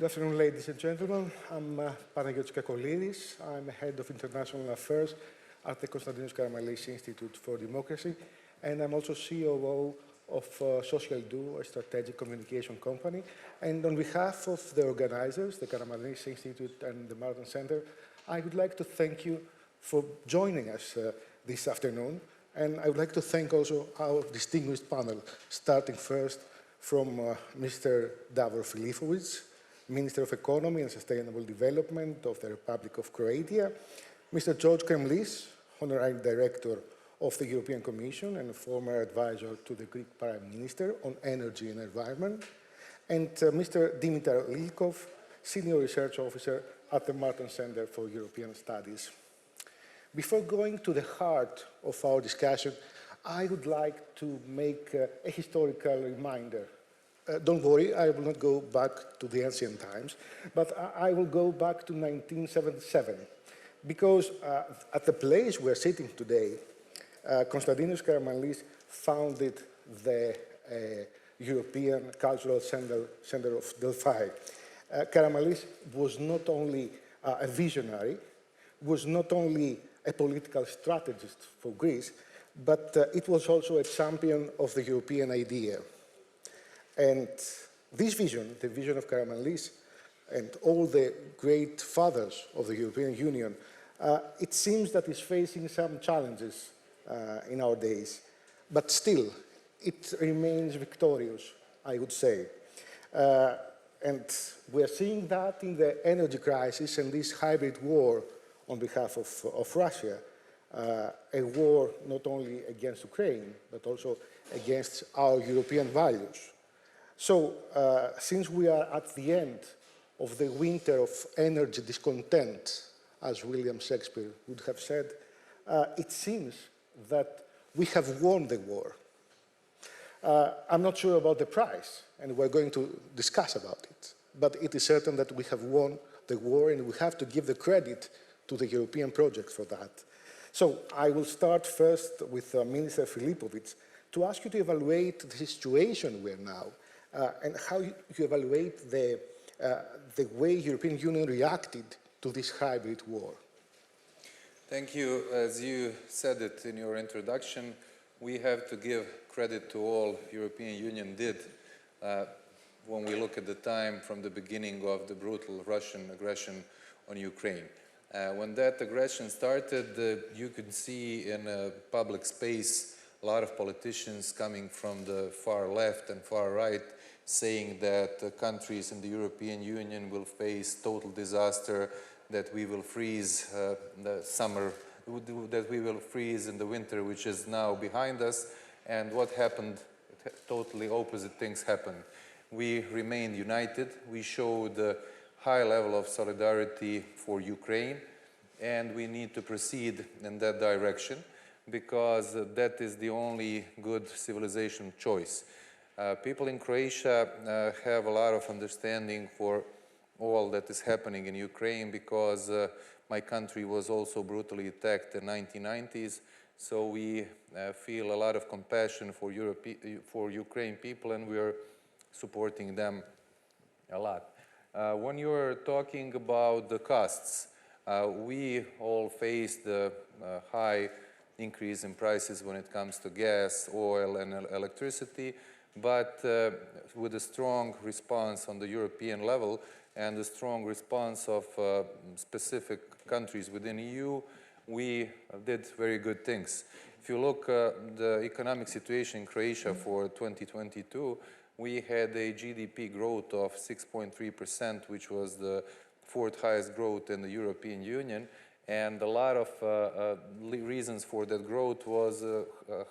afternoon, ladies and gentlemen. I'm Panagiotis Kakolyris. I'm Head of International Affairs at the Konstantinos Karamanlis Institute for Democracy, and I'm also COO of Social Do, a strategic communication company. And on behalf of the organizers, the Karamanlis Institute and the Martens Center, I would like to thank you for joining us this afternoon. And I would like to thank also our distinguished panel, starting first from Mr. Davor Filipović, Minister of Economy and Sustainable Development of the Republic of Croatia, Mr. George Kremlis, Honorary Director of the European Commission and a former advisor to the Greek Prime Minister on Energy and Environment, and Mr. Dimitar Lilkov, Senior Research Officer at the Martens Center for European Studies. Before going to the heart of our discussion, I would like to make a historical reminder. Don't worry, I will not go back to the ancient times, but I will go back to 1977, because at the place we're sitting today, Konstantinos Karamanlis founded the European Cultural Center of Delphi. Karamanlis was not only a visionary, was not only a political strategist for Greece, but it was also a champion of the European idea. And this vision, the vision of Karamanlis and all the great fathers of the European Union, it seems that is facing some challenges in our days, but still, it remains victorious, I would say. And we're seeing that in the energy crisis and this hybrid war on behalf of Russia, a war not only against Ukraine, but also against our European values. So, since we are at the end of the winter of energy discontent, as William Shakespeare would have said, it seems that we have won the war. I'm not sure about the price, and we're going to discuss about it, but it is certain that we have won the war, and we have to give the credit to the European project for that. So I will start first with Minister Filipović to ask you to evaluate the situation we're now, and how you evaluate the way European Union reacted to this hybrid war. Thank you. As you said it in your introduction, we have to give credit to all European Union did when we look at the time from the beginning of the brutal Russian aggression on Ukraine. When that aggression started, you could see in public space a lot of politicians coming from the far left and far right saying that countries in the European Union will face total disaster, that we will freeze the summer, that we will freeze in the winter, which is now behind us. And what happened? Totally opposite things happened. We remained united. We showed a high level of solidarity for Ukraine, and we need to proceed in that direction because that is the only good civilization choice. People in Croatia have a lot of understanding for all that is happening in Ukraine because my country was also brutally attacked in the 1990s. So we feel a lot of compassion for Ukraine people, and we are supporting them a lot. When you're talking about the costs, we all face the high increase in prices when it comes to gas, oil, and electricity, but with a strong response on the European level and a strong response of specific countries within the EU, we did very good things. If you look at the economic situation in Croatia for 2022, we had a GDP growth of 6.3%, which was the fourth highest growth in the European Union. And a lot of reasons for that growth was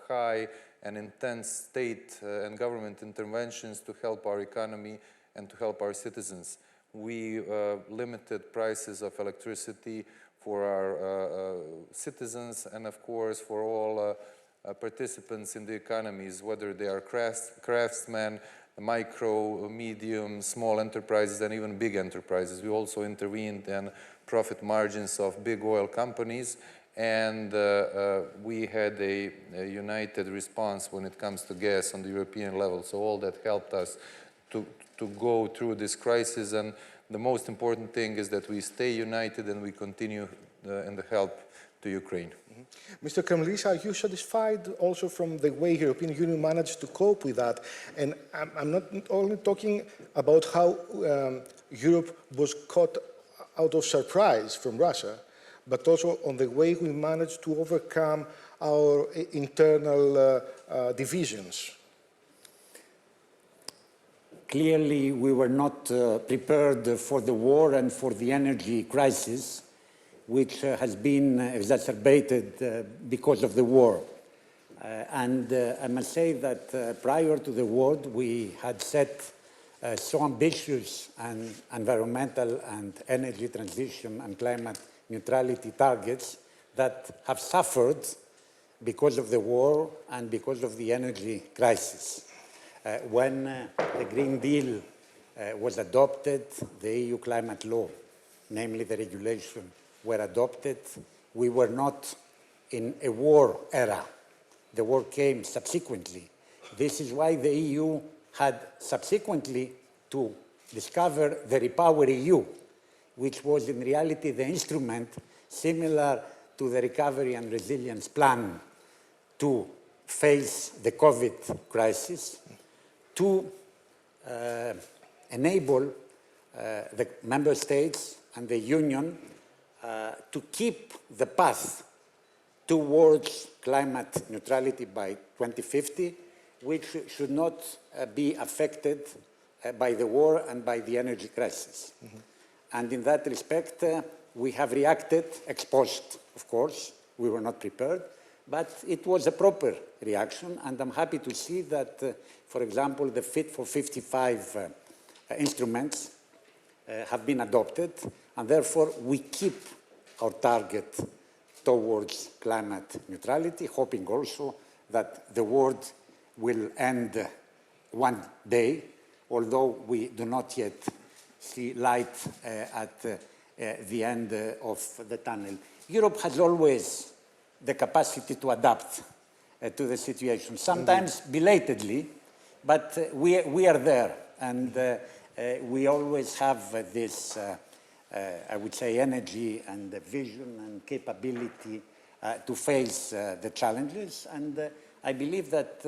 high and intense state and government interventions to help our economy and to help our citizens. We limited prices of electricity for our citizens and, of course, for all participants in the economies, whether they are craftsmen, micro, medium, small enterprises, and even big enterprises. We also intervened in profit margins of big oil companies, and we had a united response when it comes to gas on the European level. So all that helped us to go through this crisis, and the most important thing is that we stay united and we continue in the help to Ukraine. Mr. Kremlis, are you satisfied also from the way European Union managed to cope with that? And I'm not only talking about how Europe was caught out of surprise from Russia, but also on the way we managed to overcome our internal divisions. Clearly, we were not prepared for the war and for the energy crisis, which has been exacerbated because of the war. And I must say that prior to the war, we had set so ambitious and environmental and energy transition and climate neutrality targets that have suffered because of the war and because of the energy crisis. When the Green Deal was adopted, the EU climate law, namely the regulation, were adopted, we were not in a war era. The war came subsequently. This is why the EU had subsequently to discover the REPowerEU, which was in reality the instrument similar to the Recovery and Resilience Plan to face the COVID crisis, to enable the member states and the Union to keep the path towards climate neutrality by 2050, which should not be affected by the war and by the energy crisis. And in that respect, we have reacted ex post, of course. We were not prepared, but it was a proper reaction, and I'm happy to see that, for example, the Fit for 55 instruments have been adopted, and therefore we keep our target towards climate neutrality, hoping also that the world will end one day, although we do not yet see light at the end of the tunnel. Europe has always the capacity to adapt to the situation, sometimes belatedly, but we are there, and we always have this, I would say, energy and vision and capability to face the challenges, and I believe that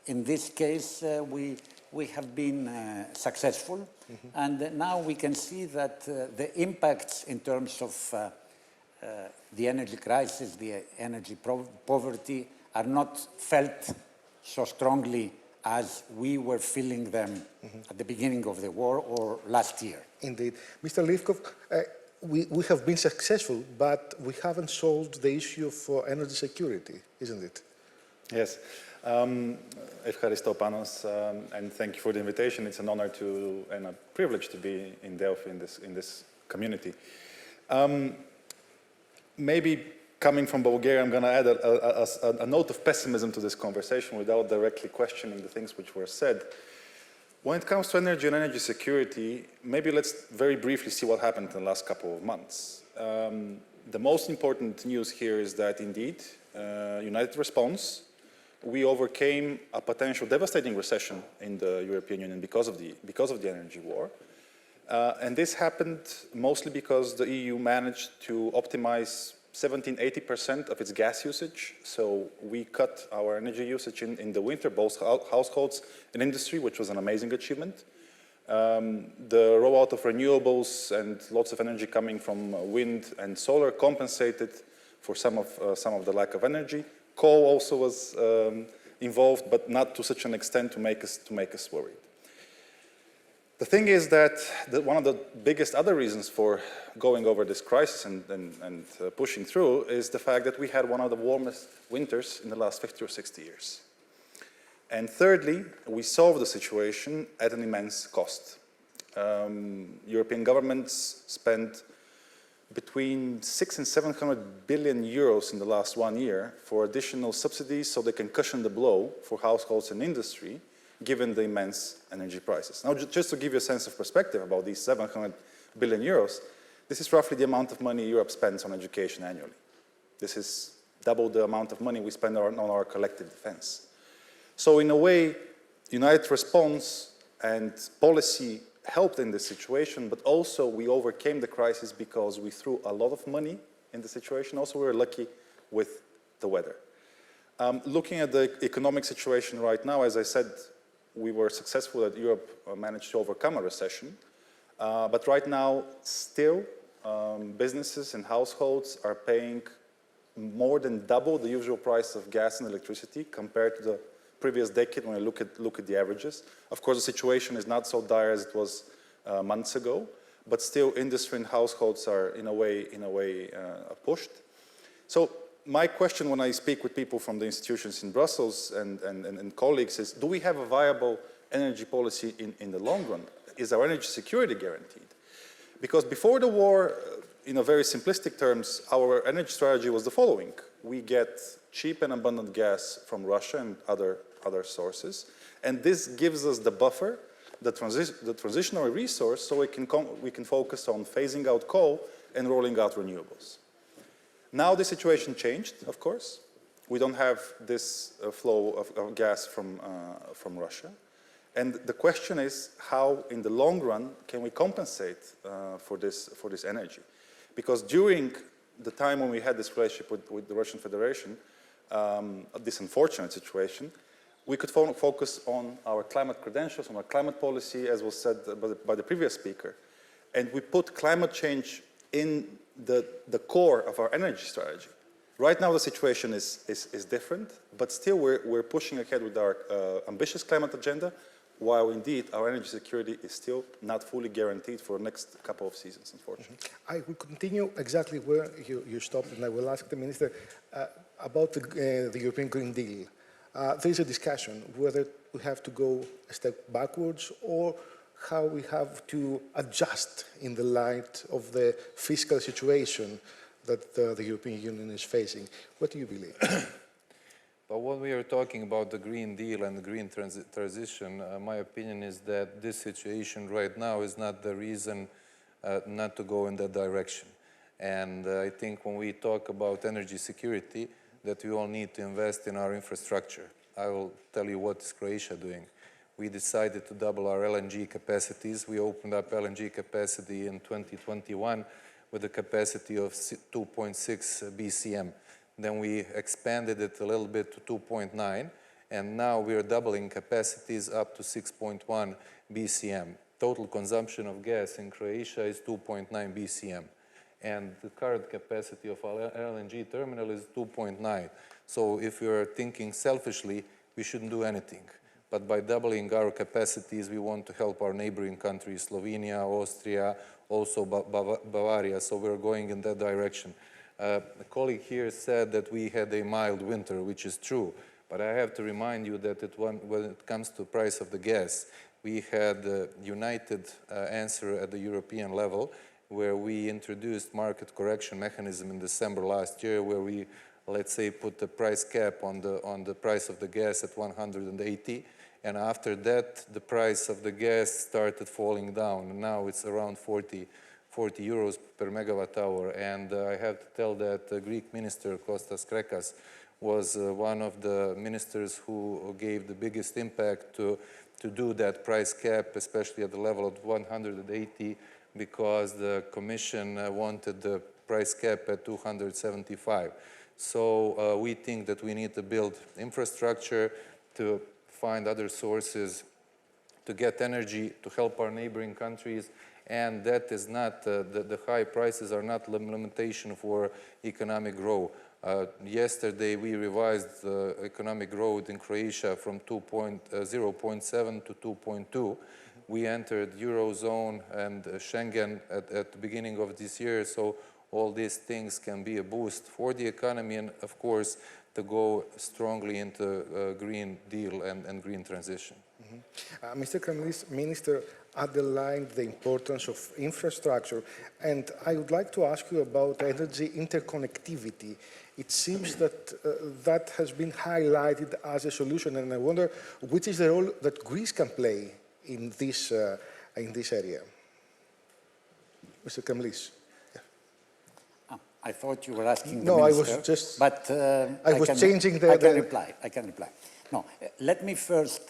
in this case we have been successful, and now we can see that the impacts in terms of the energy crisis, the energy poverty, are not felt so strongly as we were feeling them at the beginning of the war or last year. Indeed. Mr. Lilkov, we have been successful, but we haven't solved the issue of energy security, isn't it? Yes. Ευχαριστώ, Panos, and thank you for the invitation. It's an honor and a privilege to be in Delphi in this community. Maybe coming from Bulgaria, I'm going to add a note of pessimism to this conversation without directly questioning the things which were said. When it comes to energy and energy security, maybe let's very briefly see what happened in the last couple of months. The most important news here is that indeed, united response, we overcame a potential devastating recession in the European Union because of the energy war. And this happened mostly because the EU managed to optimize 70–80% of its gas usage. So we cut our energy usage in the winter, both households and industry, which was an amazing achievement. The rollout of renewables and lots of energy coming from wind and solar compensated for some of the lack of energy. Coal also was involved, but not to such an extent to make us worried. The thing is that one of the biggest other reasons for going over this crisis and pushing through is the fact that we had one of the warmest winters in the last 50 or 60 years. And thirdly, we solved the situation at an immense cost. European governments spent between 600 and 700 billion euros in the last 1 year for additional subsidies so they can cushion the blow for households and industry, given the immense energy prices. Now, just to give you a sense of perspective about these 700 billion euros, this is roughly the amount of money Europe spends on education annually. This is double the amount of money we spend on our collective defense. So in a way, united response And policy helped in this situation, but also we overcame the crisis because we threw a lot of money in the situation. Also, we were lucky with the weather. Looking at the economic situation right now, as I said, we were successful that Europe managed to overcome a recession. But right now, still, businesses and households are paying more than double the usual price of gas and electricity compared to the previous decade when I look at the averages. Of course, the situation is not so dire as it was months ago, but still industry and households are in a way pushed. So my question when I speak with people from the institutions in Brussels and colleagues is, do we have a viable energy policy in the long run? Is our energy security guaranteed? Because before the war, in a very simplistic terms, our energy strategy was the following. We get cheap and abundant gas from Russia and other sources, and this gives us the buffer, the transitional resource, so we can focus on phasing out coal and rolling out renewables. Now the situation changed, of course. We don't have this flow of gas from Russia. And the question is how, in the long run, can we compensate for this energy? Because during the time when we had this relationship with the Russian Federation, this unfortunate situation, we could focus on our climate credentials, on our climate policy, as was said by the previous speaker. And we put climate change in the core of our energy strategy. Right now the situation is different, but still we're pushing ahead with our ambitious climate agenda, while indeed our energy security is still not fully guaranteed for the next couple of seasons, unfortunately. I will continue exactly where you stopped, and I will ask the Minister about the European Green Deal. There is a discussion whether we have to go a step backwards or how we have to adjust in the light of the fiscal situation that the European Union is facing. What do you believe? But when we are talking about the Green Deal and the green transition, my opinion is that this situation right now is not the reason not to go in that direction. And I think when we talk about energy security, that we all need to invest in our infrastructure. I will tell you what is Croatia doing. We decided to double our LNG capacities. We opened up LNG capacity in 2021 with a capacity of 2.6 BCM. Then we expanded it a little bit to 2.9, and now we are doubling capacities up to 6.1 BCM. Total consumption of gas in Croatia is 2.9 BCM. And the current capacity of our LNG terminal is 2.9. So if we are thinking selfishly, we shouldn't do anything. But by doubling our capacities, we want to help our neighboring countries, Slovenia, Austria, also Bavaria, so we're going in that direction. A colleague here said that we had a mild winter, which is true. But I have to remind you that when it comes to the price of the gas, we had a united answer at the European level, where we introduced market correction mechanism in December last year, where we, let's say, put the price cap on the price of the gas at 180. And after that, the price of the gas started falling down. And now it's around 40 euros per megawatt hour. And I have to tell that the Greek minister, Kostas Krekas, was one of the ministers who gave the biggest impact to do that price cap, especially at the level of 180, because the Commission wanted the price cap at 275. So we think that we need to build infrastructure to find other sources to get energy, to help our neighboring countries, and that is not, the high prices are not limitation for economic growth. Yesterday we revised the economic growth in Croatia from 0.7 to 2.2. We entered Eurozone and Schengen at the beginning of this year, so all these things can be a boost for the economy and, of course, to go strongly into Green Deal and green transition. Mm-hmm. Mr. Kremlis, Minister underlined the importance of infrastructure, and I would like to ask you about energy interconnectivity. It seems that that has been highlighted as a solution, and I wonder which is the role that Greece can play in this area. Mr. Kremlis. I thought you were asking no, the minister. I was just. But I was changing the. I can reply. I can reply. No, let me first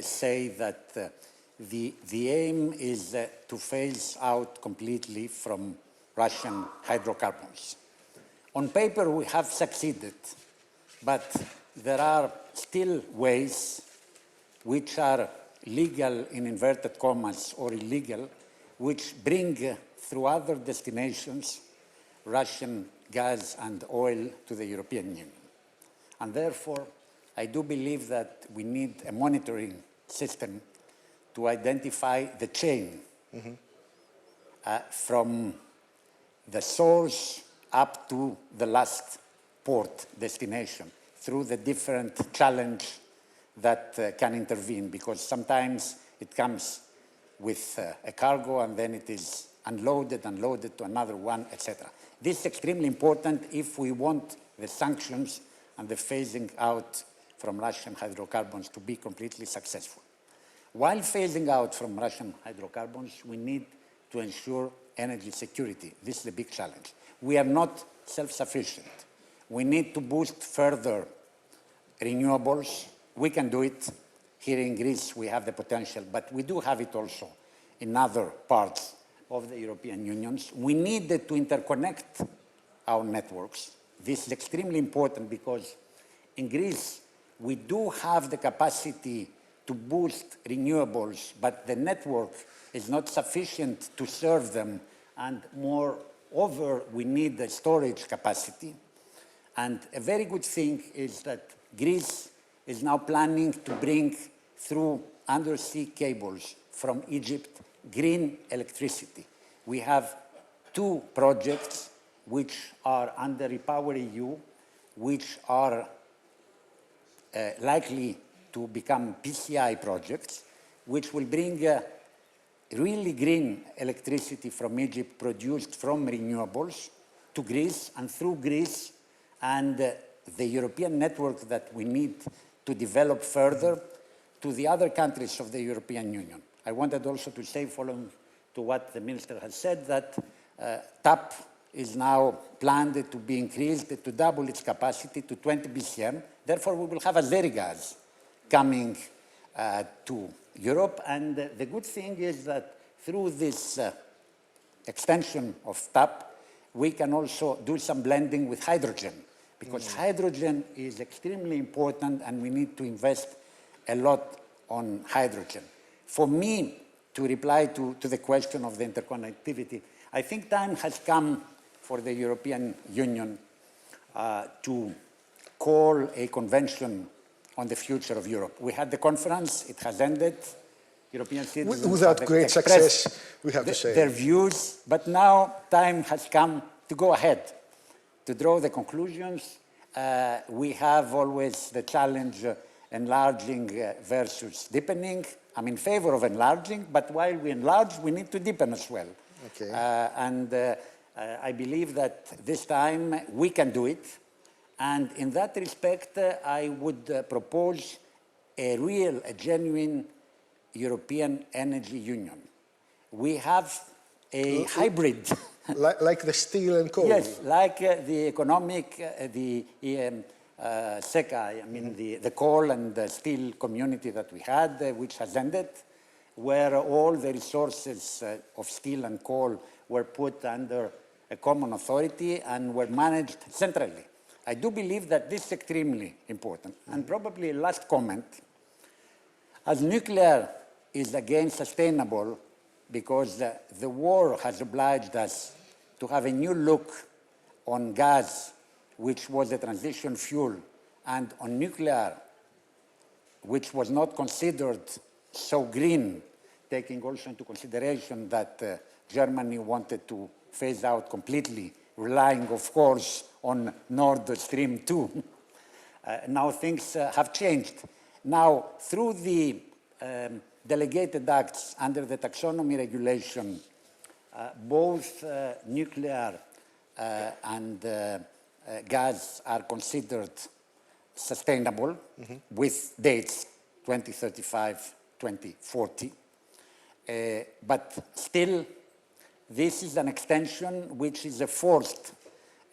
say that the aim is to phase out completely from Russian hydrocarbons. On paper, we have succeeded, but there are still ways which are legal in inverted commas or illegal, which bring through other destinations Russian gas and oil to the European Union. And therefore, I do believe that we need a monitoring system to identify the chain from the source up to the last port destination through the different challenge that can intervene, because sometimes it comes with a cargo and then it is unloaded to another one, etc. This is extremely important if we want the sanctions and the phasing out from Russian hydrocarbons to be completely successful. While phasing out from Russian hydrocarbons, we need to ensure energy security. This is a big challenge. We are not self-sufficient. We need to boost further renewables. We can do it. Here in Greece, we have the potential, but we do have it also in other parts of the European Union. We need to interconnect our networks. This is extremely important because in Greece, we do have the capacity to boost renewables, but the network is not sufficient to serve them, and moreover, we need the storage capacity. And a very good thing is that Greece is now planning to bring through undersea cables from Egypt green electricity. We have 2 projects which are under REPowerEU, which are likely to become PCI projects, which will bring really green electricity from Egypt produced from renewables to Greece and through Greece, and the European network that we need to develop further to the other countries of the European Union. I wanted also to say, following to what the Minister has said, that TAP is now planned to be increased to double its capacity to 20 BCM. Therefore, we will have Azeri gas coming to Europe. And the good thing is that through this extension of TAP, we can also do some blending with hydrogen, because hydrogen is extremely important and we need to invest a lot on hydrogen. For me, to reply to the question of the interconnectivity, I think time has come for the European Union to call a convention on the future of Europe. We had the conference, it has ended. European citizens without great success, we have to say. Their views, but now time has come to go ahead, to draw the conclusions. We have always the challenge enlarging versus deepening. I'm in favor of enlarging, but while we enlarge, we need to deepen as well. Okay. I believe that this time we can do it. And in that respect, I would propose a genuine European energy union. We have a hybrid. Like the steel and coal? Yes, like the economic, the SECA, I mean the coal and the steel community that we had, which has ended, where all the resources of steel and coal were put under a common authority and were managed centrally. I do believe that this is extremely important. And probably a last comment, as nuclear is again sustainable, because the war has obliged us to have a new look on gas, which was a transition fuel, and on nuclear, which was not considered so green, taking also into consideration that Germany wanted to phase out completely, relying, of course, on Nord Stream 2. Now things have changed. Now, through the delegated acts under the taxonomy regulation, both nuclear and gas are considered sustainable with dates 2035, 2040. But still, this is an extension which is a forced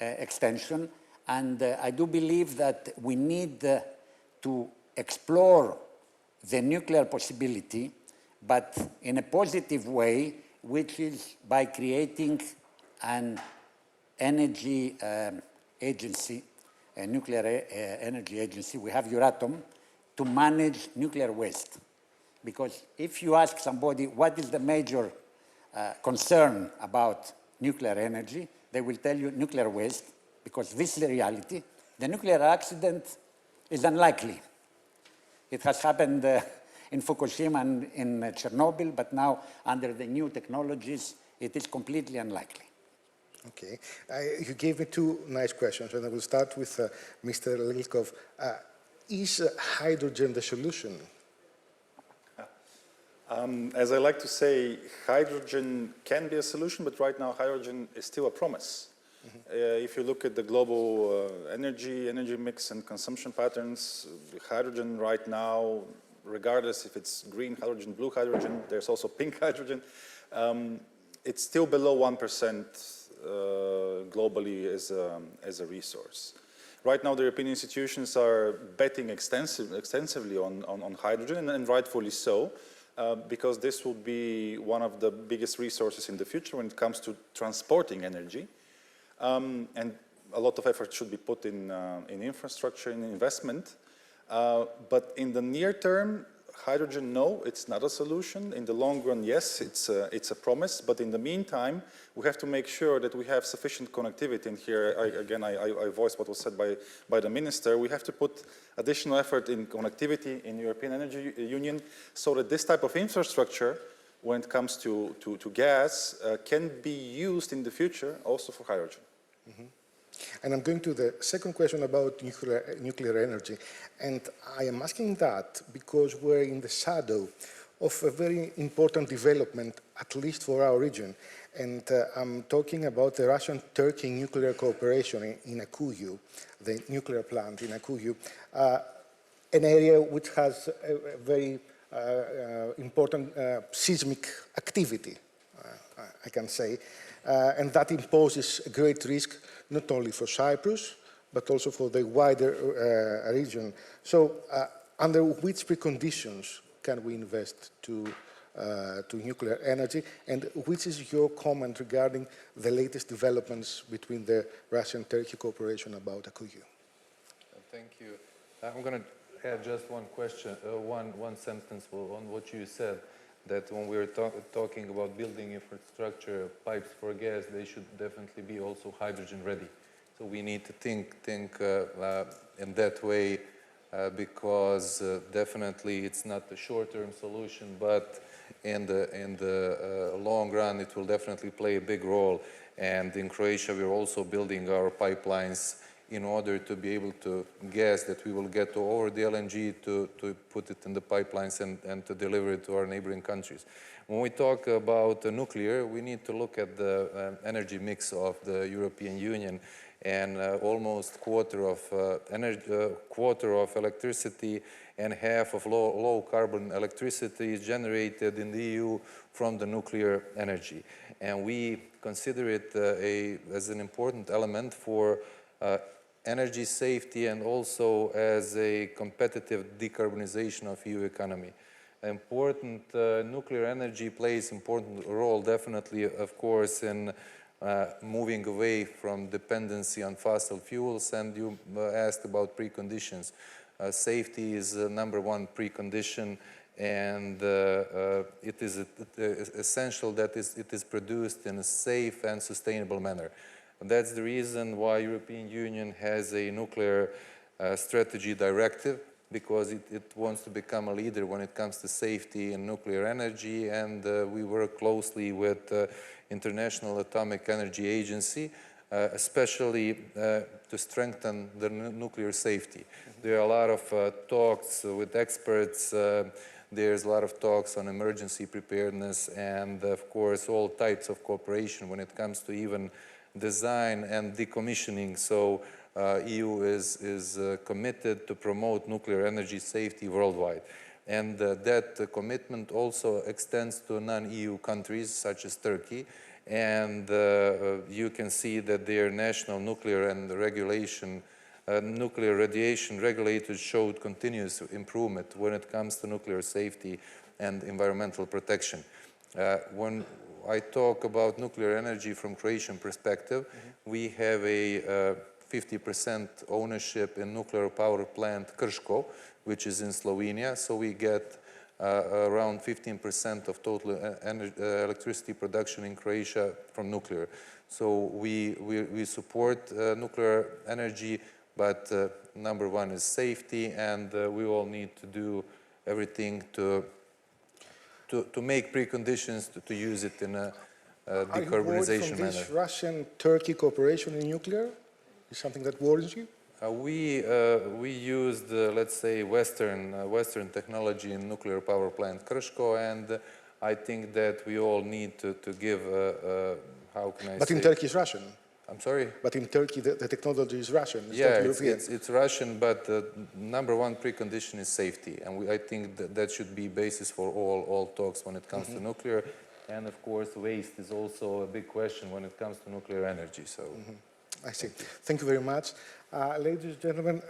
extension, and I do believe that we need to explore the nuclear possibility, but in a positive way, which is by creating an energy agency, a nuclear energy agency. We have Euratom to manage nuclear waste. Because if you ask somebody what is the major concern about nuclear energy, they will tell you nuclear waste, because this is the reality. The nuclear accident is unlikely. It has happened in Fukushima and in Chernobyl, but now under the new technologies, it is completely unlikely. Okay. You gave me two nice questions, and I will start with Mr. Lilkov. Is hydrogen the solution? As I like to say, hydrogen can be a solution, but right now hydrogen is still a promise. If you look at the global energy mix and consumption patterns, hydrogen right now, regardless if it's green hydrogen, blue hydrogen, there's also pink hydrogen, it's still below 1% globally as a resource. Right now, the European institutions are betting extensively on hydrogen, and rightfully so, because this will be one of the biggest resources in the future when it comes to transporting energy. And a lot of effort should be put in infrastructure and investment. But in the near term, hydrogen, no, it's not a solution. In the long run, yes, it's a promise. But in the meantime, we have to make sure that we have sufficient connectivity. And here, I voiced what was said by the minister. We have to put additional effort in connectivity in European Energy Union so that this type of infrastructure, when it comes to gas, can be used in the future also for hydrogen. Mm-hmm. And I'm going to the second question about nuclear energy. And I am asking that because we're in the shadow of a very important development, at least for our region. And I'm talking about the Russian-Turkey nuclear cooperation in Akuyu, the nuclear plant in Akuyu, an area which has a very important seismic activity, I can say, and that imposes a great risk not only for Cyprus, but also for the wider region. So under which preconditions can we invest to nuclear energy, and which is your comment regarding the latest developments between the Russian-Turkey cooperation about Akuyu? Thank you. I'm going to add just one question, one sentence on what you said, that when we're talking about building infrastructure, pipes for gas, they should definitely be also hydrogen ready. So we need to think in that way, because definitely it's not a short-term solution, but in the long run it will definitely play a big role. And in Croatia we're also building our pipelines in order to be able to gas that we will get over the LNG to put it in the pipelines and to deliver it to our neighboring countries. When we talk about nuclear, we need to look at the energy mix of the European Union, and almost quarter of electricity and half of low carbon electricity is generated in the EU from the nuclear energy. And we consider it as an important element for energy safety and also as a competitive decarbonization of EU economy. Important nuclear energy plays important role, definitely, of course, in moving away from dependency on fossil fuels. And you asked about preconditions. Safety is the #1 precondition, and it is essential that it is produced in a safe and sustainable manner. And that's the reason why European Union has a nuclear strategy directive, because it wants to become a leader when it comes to safety in nuclear energy, and we work closely with International Atomic Energy Agency, especially to strengthen the nuclear safety. There are a lot of talks with experts. There's a lot of talks on emergency preparedness, and of course all types of cooperation when it comes to even design and decommissioning. So EU is committed to promote nuclear energy safety worldwide. And that commitment also extends to non-EU countries such as Turkey. And you can see that their national nuclear and nuclear radiation regulators showed continuous improvement when it comes to nuclear safety and environmental protection. When I talk about nuclear energy from Croatian perspective, we have a 50% ownership in nuclear power plant Krško, which is in Slovenia, so we get around 15% of total electricity production in Croatia from nuclear. So we support nuclear energy, but number one is safety, and we all need to do everything to make preconditions to use it in a decarbonization manner. Are you worried from this Russian-Turkey cooperation in nuclear? Is something that worries you? We used, let's say, Western technology in nuclear power plant Krško, and I think that we all need to give, how can I say? But in Turkey it's Russian. I'm sorry? But in Turkey the technology is Russian. It's yeah, not European. it's Russian, but the number one precondition is safety, and I think that should be basis for all talks when it comes to nuclear. And of course, waste is also a big question when it comes to nuclear energy. So. I see. Thank you very much. Ladies and gentlemen,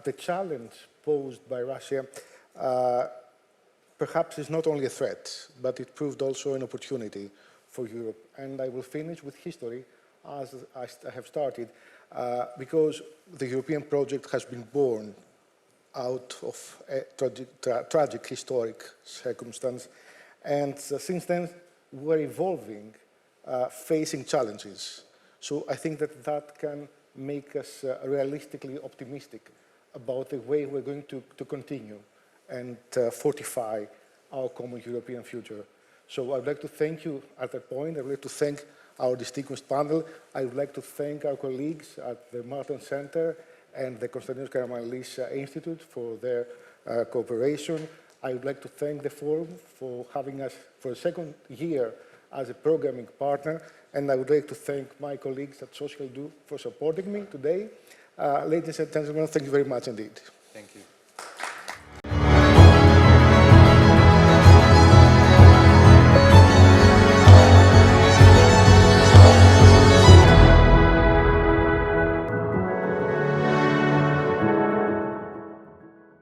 the challenge posed by Russia perhaps is not only a threat, but it proved also an opportunity for Europe. And I will finish with history, as I have started, because the European project has been born out of a tragic historic circumstance. And since then, we're evolving, facing challenges. So I think that can make us realistically optimistic about the way we're going to continue and fortify our common European future. So I'd like to thank you at that point. I'd like to thank our distinguished panel. I would like to thank our colleagues at the Martens Center and the Konstantinos Karamanlis Institute for their cooperation. I would like to thank the Forum for having us for a second year as a programming partner, and I would like to thank my colleagues at Social Do for supporting me today. Ladies and gentlemen, thank you very much indeed. Thank you.